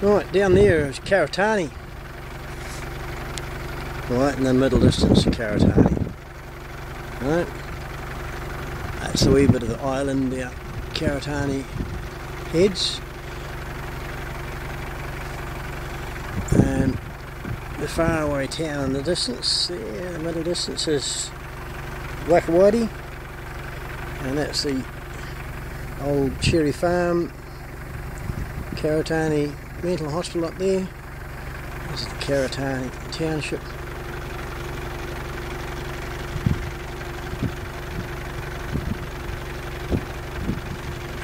Right, down there is Karitane. Right, in the middle distance, Karitane. Right, that's a wee bit of the island out Karitane heads. And the faraway town in the distance, there, the middle distance is Waikouaiti. And that's the old cherry farm, Karitane Mental Hospital up there. This is the Karitane Township.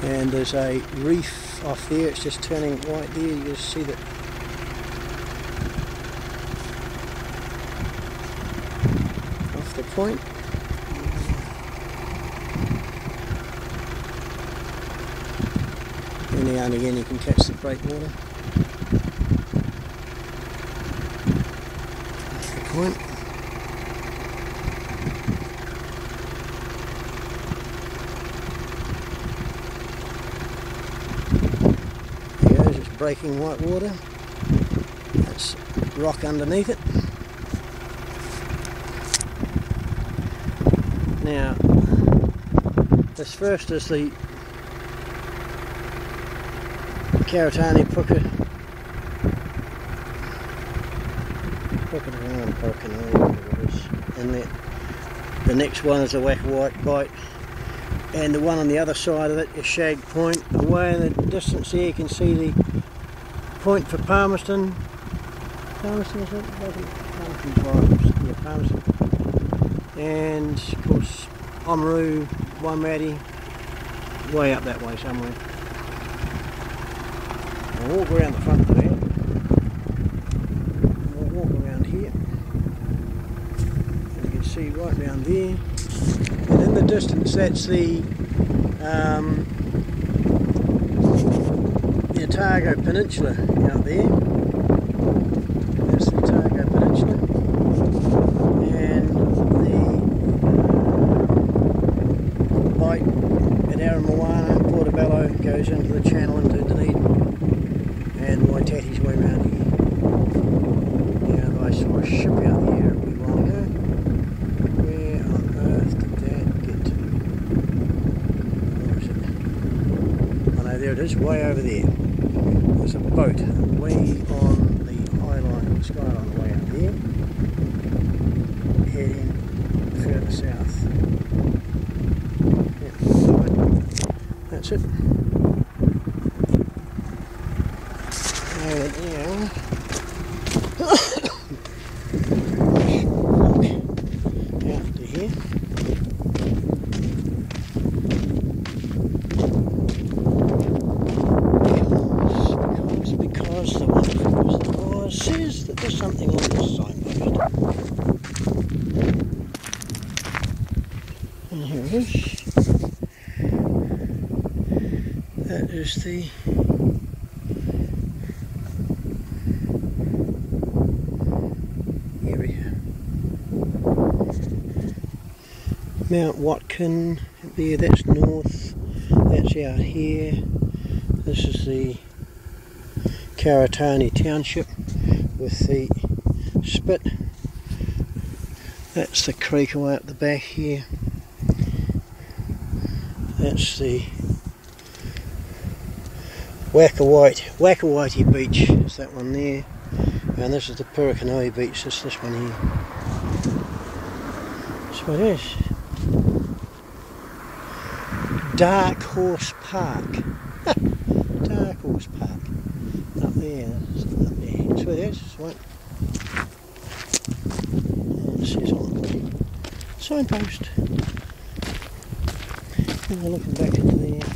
And there's a reef off there, it's just turning white there, you can see that. Off the point. And now and again you can catch the breakwater. Off the point. Breaking white water, that's rock underneath it. Now this first is the Karitane Puketeraki inlet. The next one is a Waikouaiti Bight, and the one on the other side of it is Shag Point. Away in the distance there you can see the point for Palmerston. Palmerston is it? Yeah, Palmerston. And of course Oamaru, Waimati, way up that way somewhere. I'll walk around the front of there. We'll walk around here. And you can see right round there. And in the distance that's the Otago Peninsula out there. That's the Otago Peninsula. And the bight at Aramoana, Portobello, goes into the channel into Dunedin. And Waitati's way around here. Now I saw a ship out there a wee while ago. Where on earth did that get to? Where is it? Oh no, there it is, way over there. There's a boat way on the high line, the skyline way up there, heading further south. Yeah, that's it. And now, out to here. Because the law says that there's something on this signpost. And here it is. That is the area. Mount Watkin, there, that's north, that's out here. This is the Karitane Township with the spit. That's the creek away up the back here. That's the Waikouaiti beach, is that one there. And this is the Puketeraki beach, this one here. That's what it is. Dark Horse Park. Dark Horse Park. Up there, that's where it is, right. It says on the signpost. Now looking back into there.